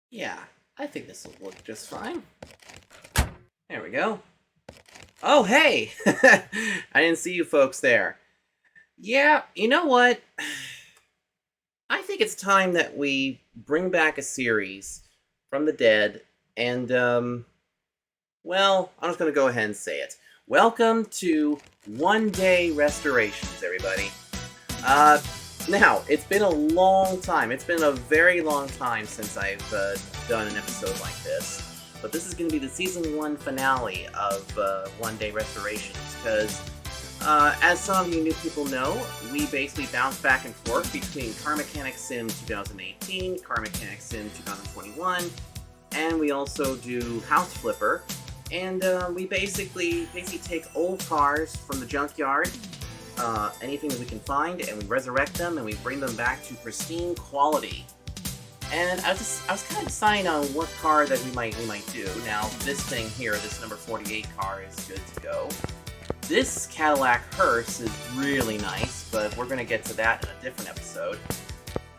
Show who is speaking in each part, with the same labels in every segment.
Speaker 1: Yeah, I think this will look just fine. There we go. Oh, hey! I didn't see you folks there. Yeah, you know what? I think it's time that we bring back a series from the dead, and, well, I'm just gonna go ahead and say it. Welcome to One Day Restorations, everybody. Uh, Now, it's been a long time. It's been a very long time since I've done an episode like this. But this is going to be the Season 1 finale of One Day Restorations, because, as some of you new people know, we basically bounce back and forth between Car Mechanic Sim 2018, Car Mechanic Sim 2021, and we also do House Flipper. And we basically take old cars from the junkyard, anything that we can find, and we resurrect them and we bring them back to pristine quality. And I was kind of deciding on what car that we might do. Now, this thing here, this number 48 car, is good to go. This Cadillac hearse is really nice, but we're going to get to that in a different episode.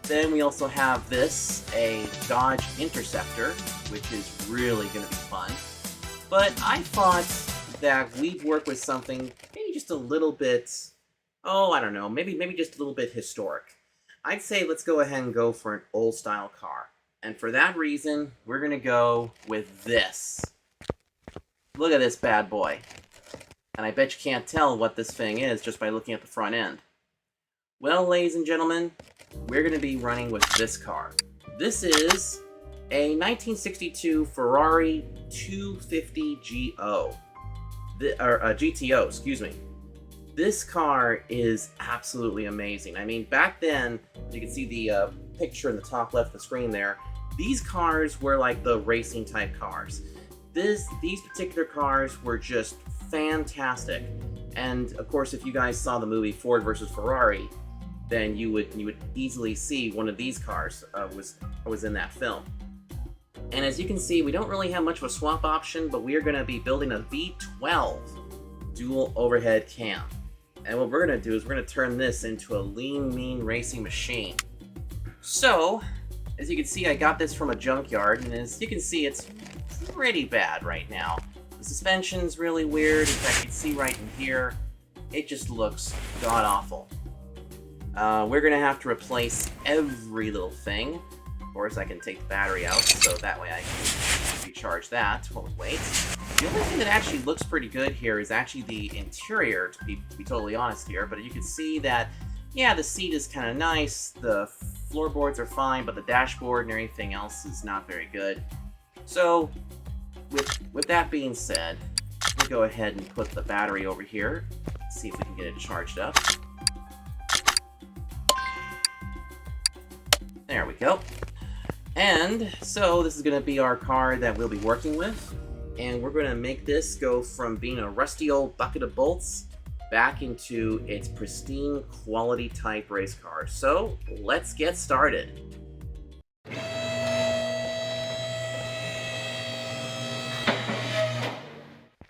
Speaker 1: Then we also have this, a Dodge Interceptor, which is really going to be fun. But I thought that we'd work with something maybe just a little bit, I don't know, maybe just a little bit historic. I'd say let's go ahead and go for an old-style car. And for that reason, we're going to go with this. Look at this bad boy. And I bet you can't tell what this thing is just by looking at the front end. Well, ladies and gentlemen, we're going to be running with this car. This is a 1962 Ferrari 250 GTO, excuse me. This car is absolutely amazing. I mean, back then, you can see the picture in the top left of the screen there, these cars were like the racing type cars. These particular cars were just fantastic. And of course, if you guys saw the movie Ford versus Ferrari, then you would easily see one of these cars was in that film. And as you can see, we don't really have much of a swap option, but we are going to be building a V12 dual overhead cam. And what we're going to do is we're going to turn this into a lean, mean racing machine. So, as you can see, I got this from a junkyard, and as you can see, it's pretty bad right now. The suspension's really weird. In fact, you can see right in here, it just looks god-awful. We're going to have to replace every little thing. Of course, I can take the battery out, so that way I can recharge that. Hold on, wait. The only thing that actually looks pretty good here is actually the interior, to be totally honest here. But you can see that, yeah, the seat is kind of nice, the floorboards are fine, but the dashboard and everything else is not very good. So, with that being said, we'll go ahead and put the battery over here, see if we can get it charged up. There we go. And so this is going to be our car that we'll be working with. And we're going to make this go from being a rusty old bucket of bolts back into its pristine quality type race car. So let's get started.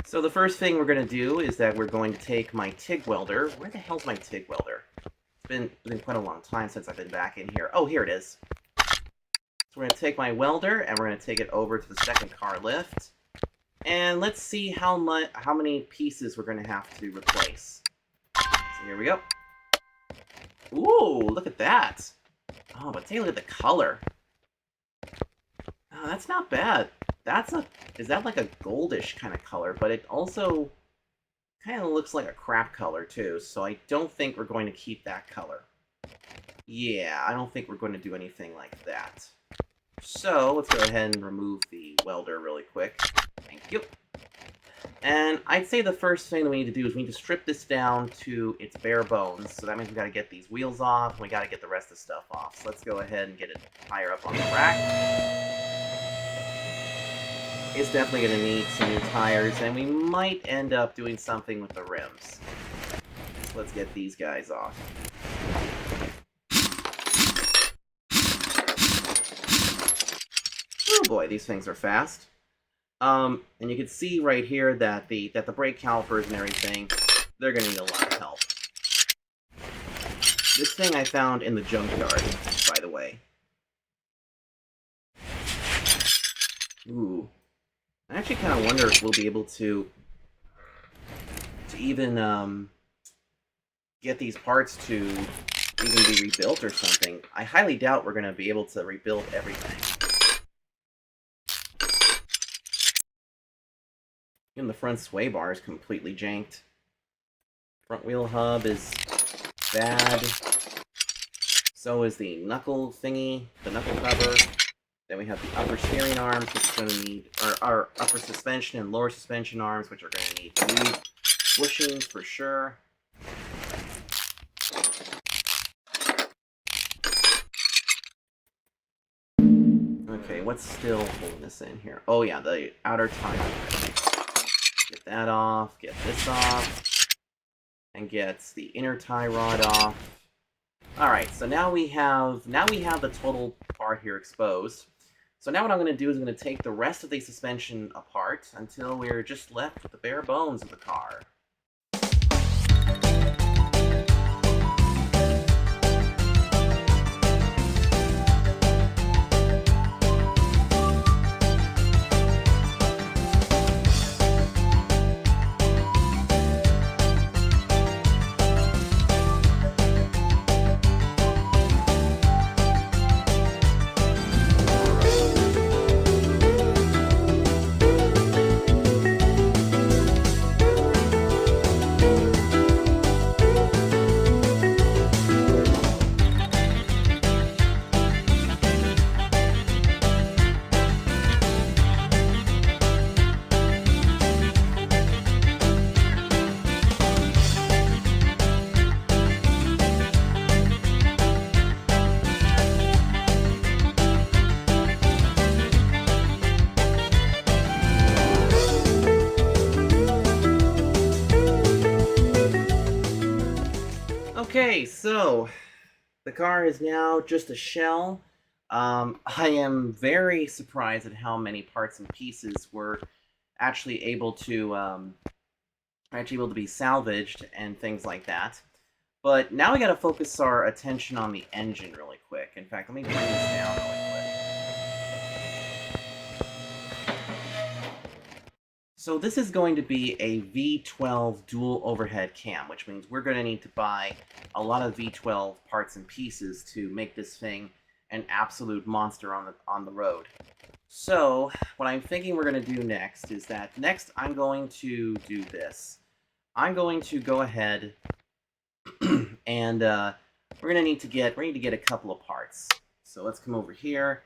Speaker 1: So the first thing we're going to do is that we're going to take my TIG welder. Where the hell's my TIG welder? It's been quite a long time since I've been back in here. Oh, here it is. So we're going to take my welder and we're going to take it over to the second car lift. And let's see how many pieces we're going to have to replace. So here we go. Ooh, look at that. Oh, but take a look at the color. Oh, that's not bad. Is that like a goldish kind of color? But it also kind of looks like a crap color too. So I don't think we're going to keep that color. Yeah, I don't think we're going to do anything like that. So let's go ahead and remove the welder really quick. Thank you. And I'd say the first thing that we need to do is we need to strip this down to its bare bones. So that means we got to get these wheels off, and we got to get the rest of the stuff off. So let's go ahead and get it higher up on the rack. It's definitely going to need some new tires, and we might end up doing something with the rims. So let's get these guys off. Oh boy, these things are fast. And you can see right here that the brake calipers and everything, they're gonna need a lot of help. This thing I found in the junkyard, by the way. Ooh. I actually kind of wonder if we'll be able to even get these parts to even be rebuilt or something. I highly doubt we're going to be able to rebuild everything. Even the front sway bar is completely janked. Front wheel hub is bad. So is the knuckle thingy, the knuckle cover. Then we have the upper steering arms, which are going to need, or our upper suspension and lower suspension arms, which are going to need new bushings for sure. Okay, what's still holding this in here? Oh yeah, the outer tire. Get that off, get this off, and get the inner tie rod off. Alright, so now we have the total part here exposed. So now what I'm going to do is I'm going to take the rest of the suspension apart until we're just left with the bare bones of the car. Okay, so the car is now just a shell. I am very surprised at how many parts and pieces were actually able to be salvaged and things like that. But now we got to focus our attention on the engine really quick. In fact, let me bring this down really quick. So this is going to be a V12 dual overhead cam, which means we're going to need to buy a lot of V12 parts and pieces to make this thing an absolute monster on the road. So what I'm thinking we're going to do next is that next I'm going to do this. I'm going to go ahead and we're going to need to get a couple of parts. So let's come over here.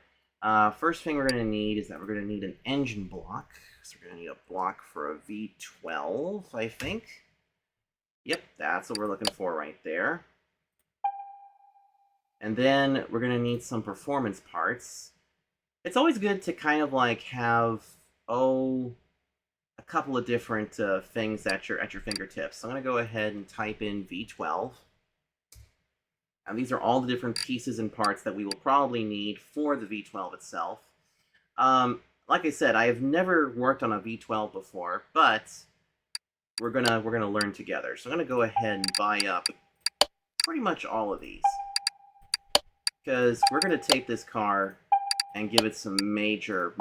Speaker 1: First thing we're going to need is that we're going to need an engine block. So we're going to need a block for a V12, I think. Yep, that's what we're looking for right there. And then we're going to need some performance parts. It's always good to kind of like have, a couple of different things at your fingertips. So I'm going to go ahead and type in V12. And these are all the different pieces and parts that we will probably need for the V12 itself. Like I said, I have never worked on a V12 before, but we're gonna learn together. So I'm gonna go ahead and buy up pretty much all of these, because we're gonna take this car and give it some major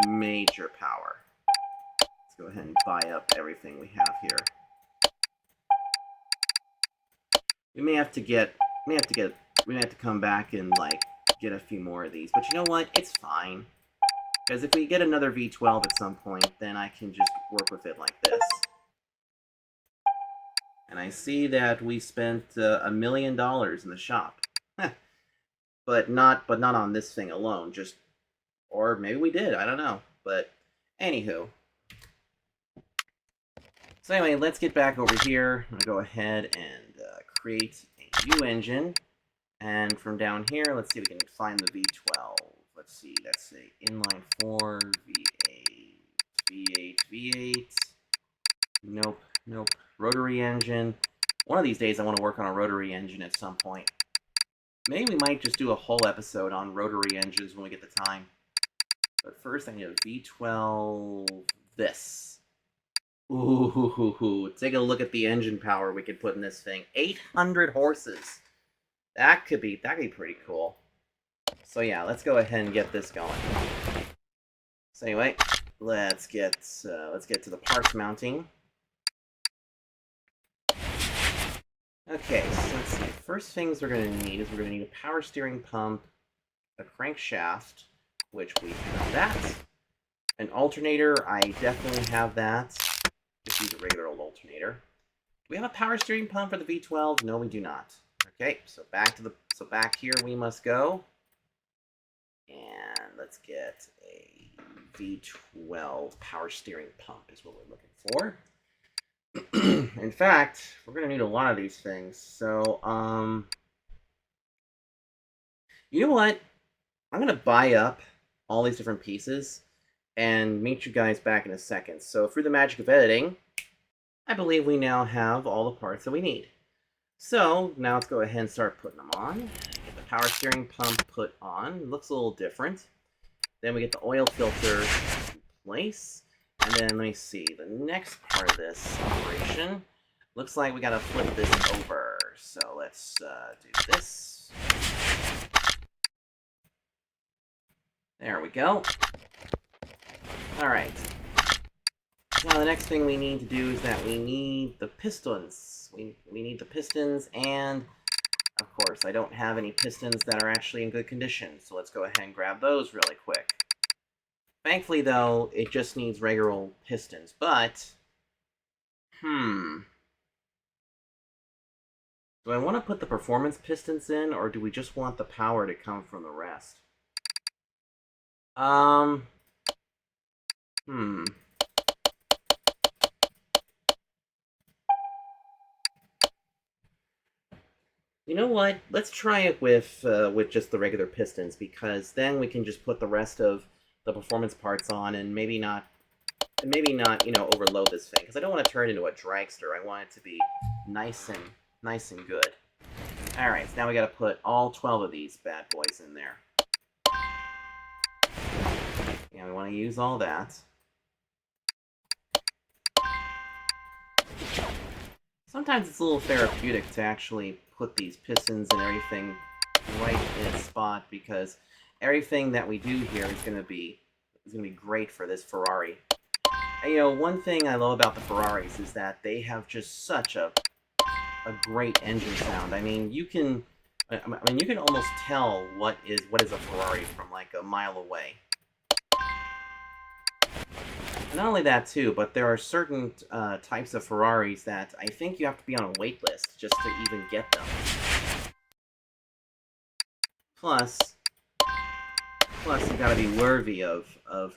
Speaker 1: power. Let's go ahead and buy up everything we have here. We may have to come back and like get a few more of these, but you know what? It's fine. Because if we get another V12 at some point, then I can just work with it like this. And I see that we spent $1 million in the shop. but not on this thing alone. Or maybe we did, I don't know. But anywho. So anyway, let's get back over here. I'm going to go ahead and create a new engine. And from down here, let's see if we can find the V12. Let's see, that's say inline 4, V8. Nope. Rotary engine. One of these days I want to work on a rotary engine at some point. Maybe we might just do a whole episode on rotary engines when we get the time. But first I need a V12 this. Ooh, take a look at the engine power we could put in this thing. 800 horses. That could be pretty cool. So yeah, let's go ahead and get this going. So anyway, let's get to the parts mounting. Okay, so let's see. First things we're going to need is we're going to need a power steering pump, a crankshaft, which we have that. An alternator, I definitely have that. Just use a regular old alternator. Do we have a power steering pump for the V12? No, we do not. Okay, so back here we must go. And let's get a V12 power steering pump is what we're looking for. In fact, we're going to need a lot of these things. So, you know what? I'm going to buy up all these different pieces and meet you guys back in a second. So, through the magic of editing, I believe we now have all the parts that we need. So, now let's go ahead and start putting them on. Get the power steering pump put on. It looks a little different. Then we get the oil filter in place. And then, let me see, the next part of this operation, looks like we gotta flip this over. So let's do this. There we go. Alright. Now the next thing we need to do is that we need the pistons. We need the pistons, and of course I don't have any pistons that are actually in good condition. So let's go ahead and grab those really quick. Thankfully, though, it just needs regular old pistons, but... Do I want to put the performance pistons in, or do we just want the power to come from the rest? You know what? Let's try it with just the regular pistons, because then we can just put the rest of the performance parts on and maybe not, overload this thing. Because I don't want to turn it into a dragster. I want it to be nice and good. All right, so now we got to put all 12 of these bad boys in there. Yeah, we want to use all that. Sometimes it's a little therapeutic to actually put these pistons and everything right in its spot, because everything that we do here is going to be great for this Ferrari. And, one thing I love about the Ferraris is that they have just such a great engine sound. I mean, you can almost tell what is a Ferrari from like a mile away. Not only that, too, but there are certain types of Ferraris that I think you have to be on a wait list just to even get them. Plus you gotta be worthy of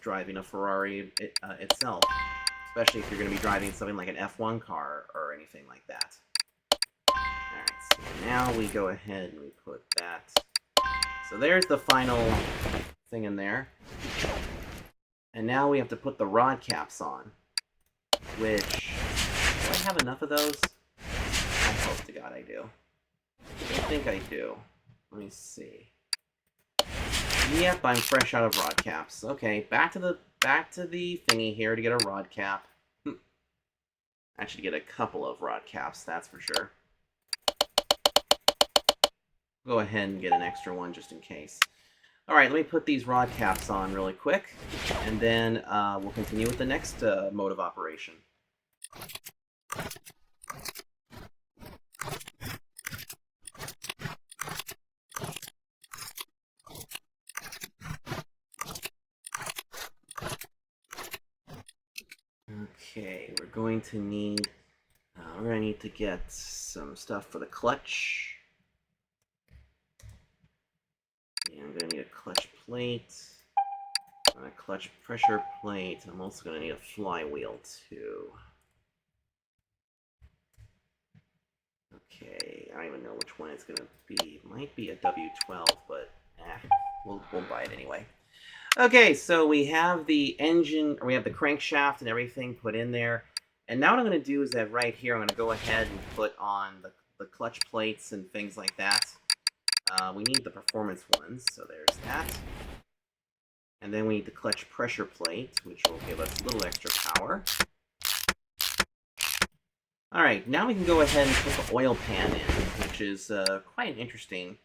Speaker 1: driving a Ferrari itself. Especially if you're going to be driving something like an F1 car or anything like that. Alright, so now we go ahead and we put that. So there's the final thing in there. And now we have to put the rod caps on, which, do I have enough of those? I hope to God I do. I think I do. Let me see. Yep, I'm fresh out of rod caps. Okay, back to the thingy here to get a rod cap. Actually, get a couple of rod caps, that's for sure. Go ahead and get an extra one just in case. Alright, let me put these rod caps on really quick, and then we'll continue with the next mode of operation. Okay, we're going to need to get some stuff for the clutch. Yeah, I'm going to need a clutch plate, a clutch pressure plate. I'm also going to need a flywheel, too. Okay, I don't even know which one it's going to be. It might be a W12, but we'll buy it anyway. Okay, so we have the engine, or we have the crankshaft and everything put in there. And now what I'm going to do is that right here, I'm going to go ahead and put on the clutch plates and things like that. We need the performance ones, so there's that. And then we need the clutch pressure plate, which will give us a little extra power. Alright, now we can go ahead and put the oil pan in, which is quite an interesting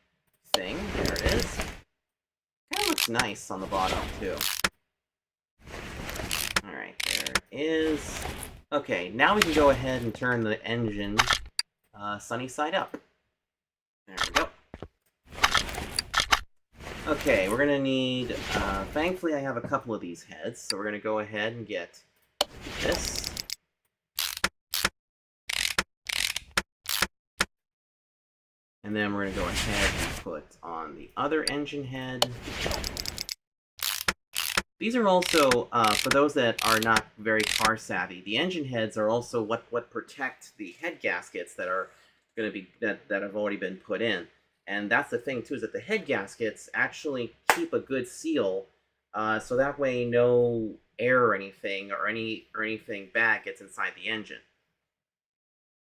Speaker 1: thing. There it is. Kind of looks nice on the bottom, too. Alright, there it is. Okay, now we can go ahead and turn the engine sunny side up. There we go. Okay, we're gonna need, thankfully I have a couple of these heads, so we're gonna go ahead and get this. And then we're gonna go ahead and put on the other engine head. These are also, for those that are not very car savvy, the engine heads are also what protect the head gaskets that are gonna be, that have already been put in. And that's the thing, too, is that the head gaskets actually keep a good seal, so that way no air or anything bad gets inside the engine.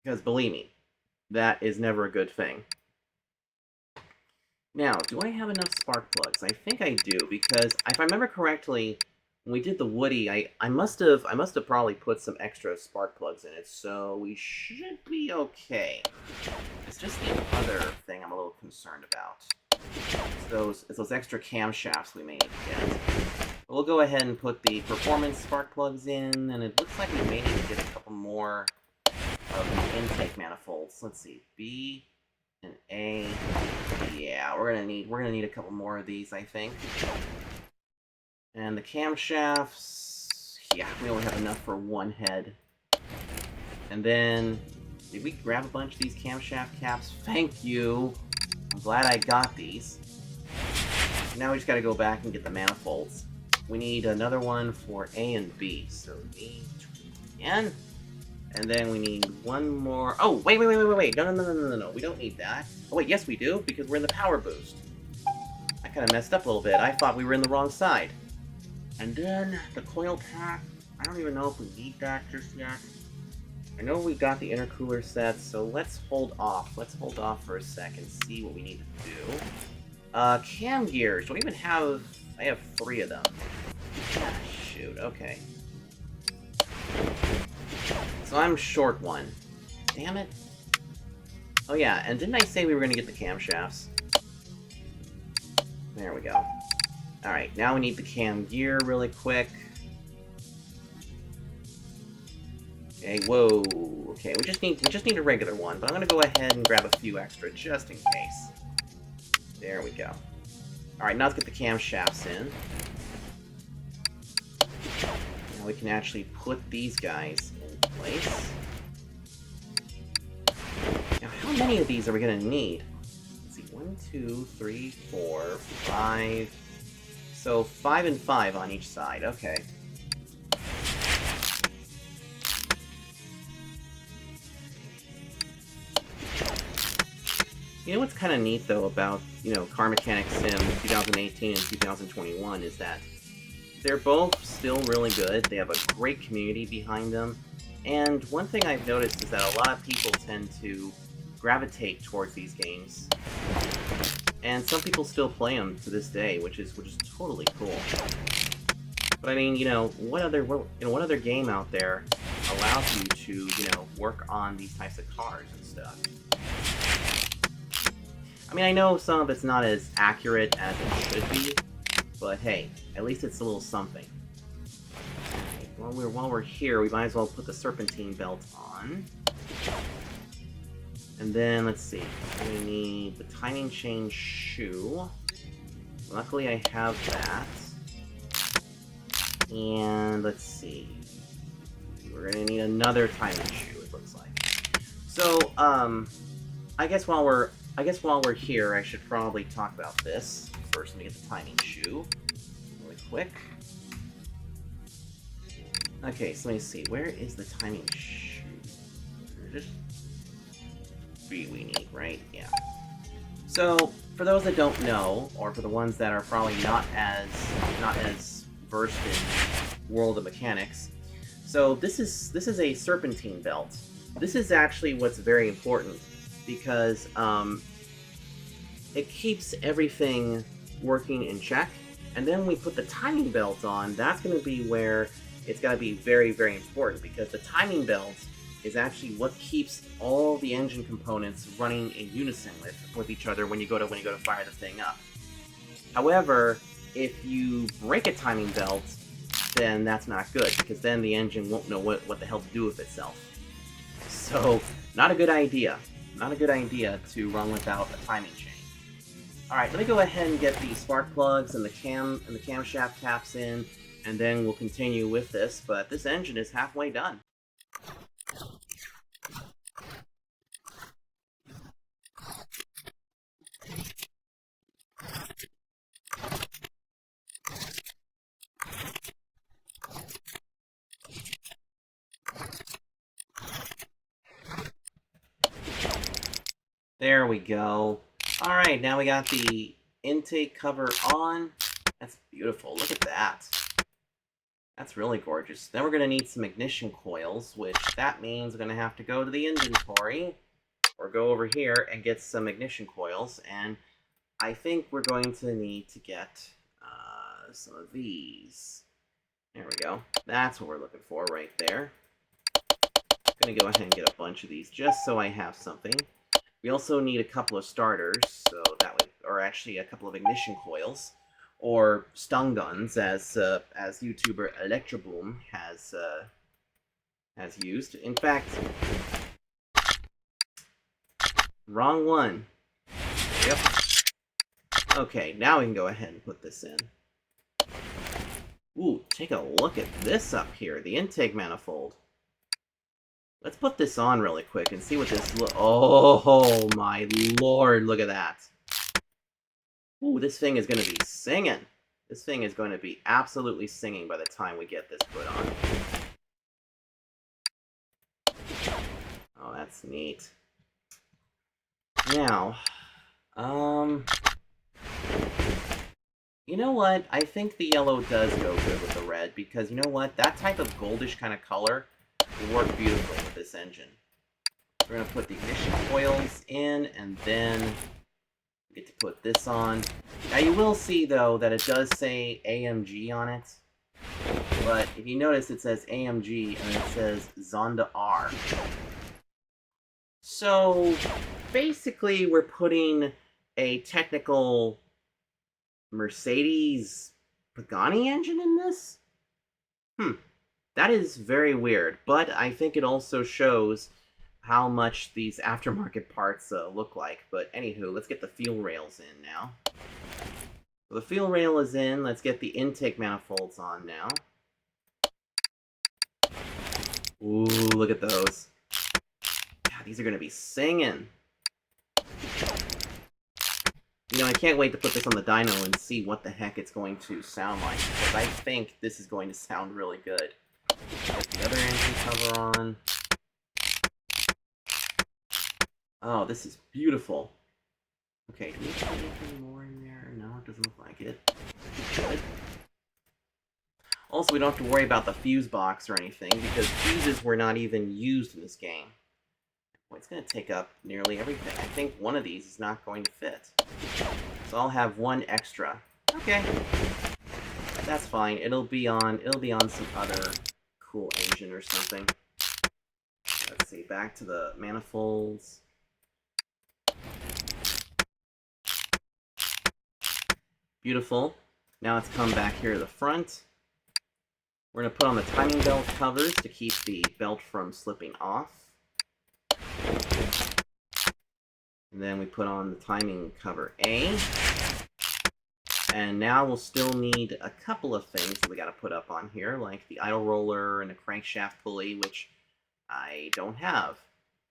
Speaker 1: Because believe me, that is never a good thing. Now, do I have enough spark plugs? I think I do, because if I remember correctly, when we did the Woody, I must have probably put some extra spark plugs in it, so we should be okay. It's just the other thing I'm a little concerned about. It's those extra camshafts we may need to get. We'll go ahead and put the performance spark plugs in, and it looks like we may need to get a couple more of the intake manifolds. Let's see, B and A. Yeah, we're gonna need a couple more of these, I think. And the camshafts, yeah, we only have enough for one head. And then, did we grab a bunch of these camshaft caps? Thank you! I'm glad I got these. Now we just gotta go back and get the manifolds. We need another one for A and B, so B again. And then we need one more. Oh, wait. No. We don't need that. Oh, wait, yes we do, because we're in the power boost. I kind of messed up a little bit. I thought we were in the wrong side. And then the coil pack. I don't even know if we need that just yet. I know we got the intercooler set, so let's hold off. Let's hold off for a second, see what we need to do. Cam gears. Do I even have... I have 3 of them. Ah, shoot, okay. So I'm short one. Damn it. Oh yeah, and didn't I say we were going to get the camshafts? There we go. Alright, now we need the cam gear really quick. Okay, whoa. Okay, we just need a regular one, but I'm going to go ahead and grab a few extra just in case. There we go. Alright, now let's get the camshafts in. Now we can actually put these guys in place. Now, how many of these are we going to need? Let's see, 1, 2, 3, 4, 5. So 5 and 5 on each side. Okay. You know what's kind of neat, though, about, Car Mechanic Sim 2018 and 2021 is that they're both still really good. They have a great community behind them. And one thing I've noticed is that a lot of people tend to gravitate towards these games. And some people still play them to this day, which is totally cool. But I mean, what other game out there allows you to, work on these types of cars and stuff? I mean, I know some of it's not as accurate as it should be, but hey, at least it's a little something. While we're here, we might as well put the serpentine belt on. And then, let's see, we need the timing chain shoe. Luckily I have that. And let's see, we're gonna need another timing shoe, it looks like. So, I guess while we're here, I should probably talk about this. First, let me get the timing shoe really quick. Okay, so let me see. Where is the timing shoe? Just 3 we need, right? Yeah. So, for those that don't know, or for the ones that are probably not as versed in World of Mechanics, so this is a serpentine belt. This is actually what's very important, because it keeps everything working in check. And then when we put the timing belt on, that's going to be where it's got to be very, very important, because the timing belt is actually what keeps all the engine components running in unison with each other when you go to fire the thing up. However, if you break a timing belt, then that's not good, because then the engine won't know what the hell to do with itself. So, not a good idea. Not a good idea to run without a timing chain. Alright, let me go ahead and get the spark plugs and the camshaft caps in, and then we'll continue with this, but this engine is halfway done. There we go. Alright, now we got the intake cover on. That's beautiful. Look at that. That's really gorgeous. Then we're going to need some ignition coils, which that means we're going to have to go to the inventory, or go over here and get some ignition coils, and I think we're going to need to get some of these. There we go. That's what we're looking for right there. I'm going to go ahead and get a bunch of these, just so I have something. We also need a couple of starters, so that would, or actually a couple of ignition coils, or stun guns, as YouTuber Electroboom has used. In fact, wrong one. Yep. Okay, now we can go ahead and put this in. Ooh, take a look at this up here, the intake manifold. Let's put this on really quick and see what this oh my lord, look at that. Ooh, this thing is going to be singing. This thing is going to be absolutely singing by the time we get this put on. Oh, that's neat. Now, you know what? I think the yellow does go good with the red, because you know what? That type of goldish kind of color will work beautifully with this engine. We're going to put the ignition coils in, and then we get to put this on. Now you will see, though, that it does say AMG on it. But if you notice, it says AMG, and it says Zonda R. So, basically, we're putting a technical Mercedes Pagani engine in this? That is very weird, but I think it also shows how much these aftermarket parts look like. But anywho, let's get the fuel rails in now. So the fuel rail is in. Let's get the intake manifolds on now. Ooh, look at those. God, these are going to be singing. You know, I can't wait to put this on the dyno and see what the heck it's going to sound like, because I think this is going to sound really good. Get the other engine cover on. Oh, this is beautiful. Okay, do we put anything more in there? No, it doesn't look like it. Good. Also, we don't have to worry about the fuse box or anything, because fuses were not even used in this game. Well, it's going to take up nearly everything. I think one of these is not going to fit. So I'll have one extra. Okay. That's fine. It'll be on some other cool engine or something. Let's see, back to the manifolds. Beautiful. Now let's come back here to the front. We're going to put on the timing belt covers to keep the belt from slipping off. And then we put on the timing cover A. And now we'll still need a couple of things that we got to put up on here, like the idle roller and a crankshaft pulley, which I don't have.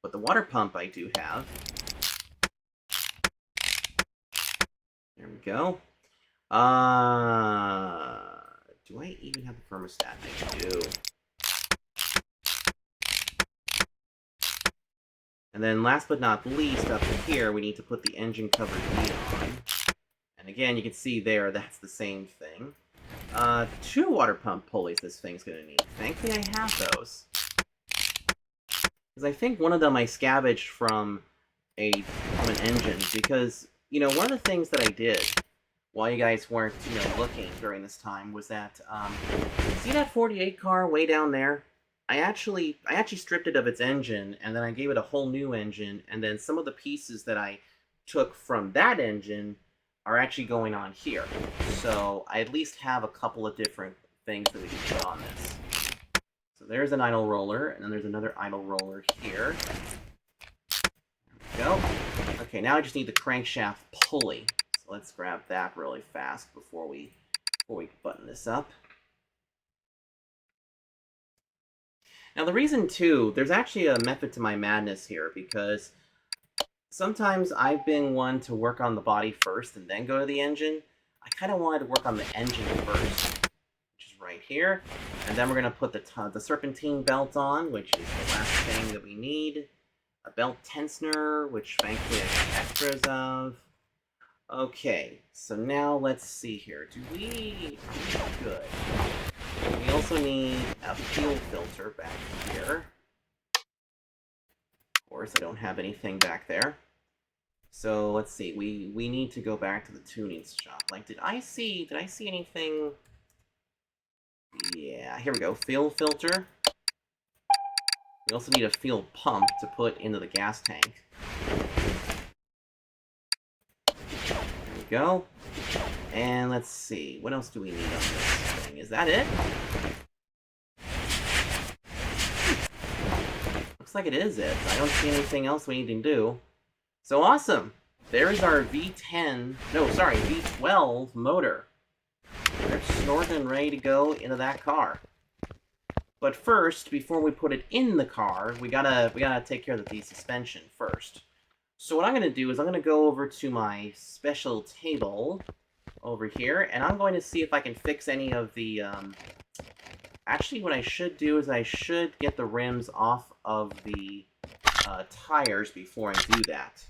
Speaker 1: But the water pump I do have. There we go. Do I even have the thermostat? I do. And then last but not least, up here, we need to put the engine cover D on. And again, you can see there, that's the same thing. 2 water pump pulleys this thing's going to need. Thankfully, I have those. Because I think one of them I scavenged from an engine. Because, you know, one of the things that I did while you guys weren't, you know, looking during this time was that, see that 48 car way down there? I actually stripped it of its engine, and then I gave it a whole new engine, and then some of the pieces that I took from that engine are actually going on here. So I at least have a couple of different things that we can put on this. So there's an idle roller, and then there's another idle roller here. There we go. Okay, now I just need the crankshaft pulley. So let's grab that really fast before we button this up. Now the reason too, there's actually a method to my madness here, because sometimes I've been one to work on the body first and then go to the engine. I kind of wanted to work on the engine first, which is right here. And then we're going to put the serpentine belt on, which is the last thing that we need. A belt tensioner, which thankfully I have extras of. Okay, so now let's see here. Good. We also need a fuel filter back here. Of course, I don't have anything back there. So let's see. We need to go back to the tuning shop. Like, did I see anything? Yeah, here we go. Fuel filter. We also need a fuel pump to put into the gas tank. There we go. And let's see. What else do we need on this thing? Is that it? Looks like it is it. I don't see anything else we need to do. So awesome! There is our V12 motor. They're snorting and ready to go into that car. But first, before we put it in the car, we gotta take care of the suspension first. So what I'm gonna do is I'm gonna go over to my special table over here, and I'm going to see if I can fix any of the, actually what I should do is I should get the rims off of the tires before I do that.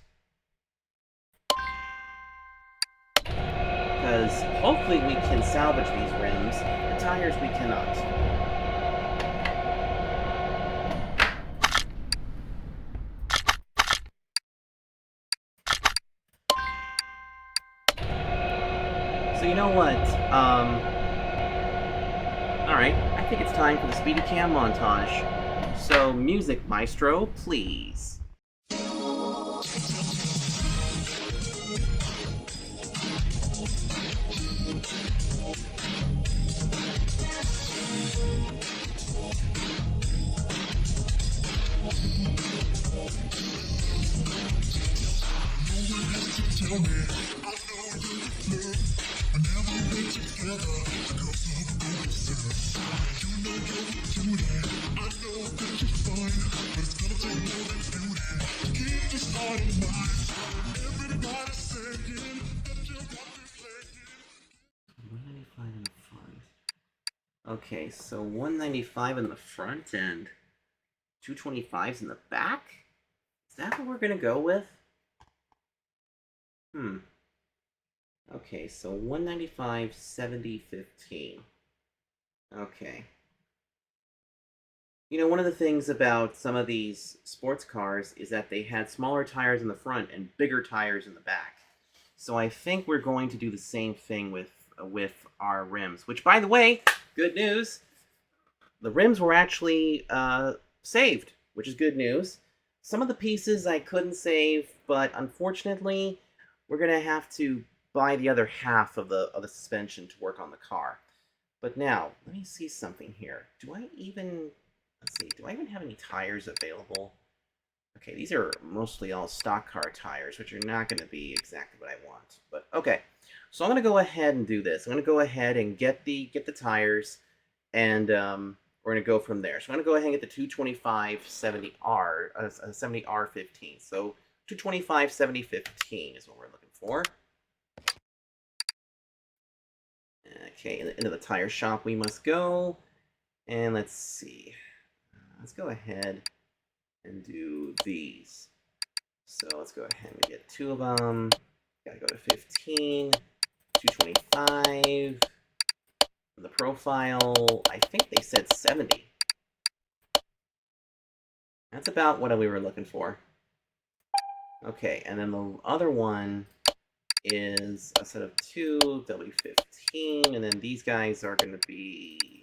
Speaker 1: Because hopefully we can salvage these rims. The tires we cannot. So you know what? Alright, I think it's time for the Speedy Cam montage. So, music maestro, please. Okay, so 195 in the front and 225s in the back? Is that what we're gonna go with? Okay, so 195, 70, 15. Okay. You know, one of the things about some of these sports cars is that they had smaller tires in the front and bigger tires in the back. So I think we're going to do the same thing with our rims, which, by the way, good news, the rims were actually saved, which is good news. Some of the pieces I couldn't save, but unfortunately, we're going to have to buy the other half of the suspension to work on the car. But now, let me see something here. Do I even have any tires available? Okay, these are mostly all stock car tires, which are not going to be exactly what I want. But okay, so I'm going to go ahead and do this. I'm going to go ahead and get the tires, and we're going to go from there. So I'm going to go ahead and get the 225 70R, 70R15. So 225 70 15 is what we're looking for. Okay, into the tire shop we must go. And let's see. Let's go ahead and do these. So let's go ahead and get two of them. Gotta go to 15, 225. The profile, I think they said 70. That's about what we were looking for. Okay, and then the other one is a set of two, W15, and then these guys are going to be,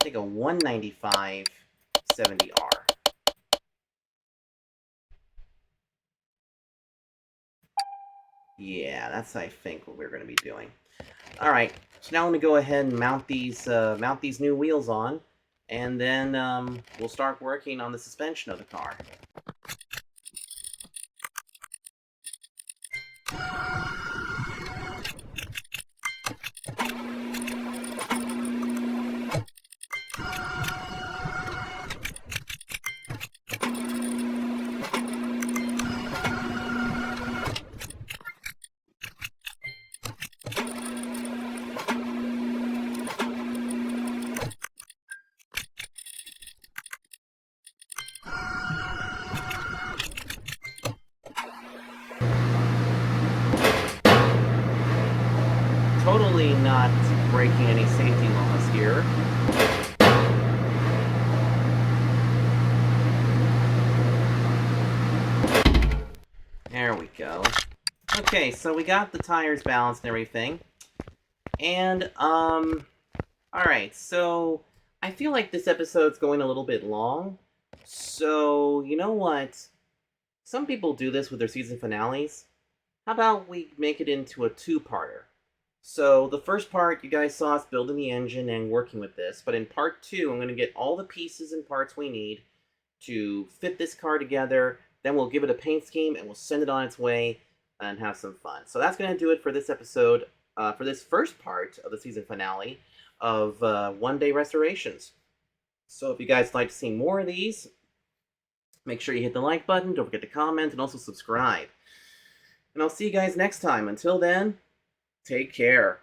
Speaker 1: I think a 195 70R. Yeah, that's I think what we're going to be doing. All right, so now let me go ahead and mount these new wheels on, and then we'll start working on the suspension of the car. Totally not breaking any safety laws here. There we go. Okay, so we got the tires balanced and everything. And, alright, so I feel like this episode's going a little bit long. So, you know what? Some people do this with their season finales. How about we make it into a two-parter? So, the first part, you guys saw us building the engine and working with this. But in part 2, I'm going to get all the pieces and parts we need to fit this car together. Then we'll give it a paint scheme and we'll send it on its way and have some fun. So that's going to do it for this episode, for this first part of the season finale of One Day Restorations. So if you guys would like to see more of these, make sure you hit the like button, don't forget to comment, and also subscribe. And I'll see you guys next time. Until then, take care.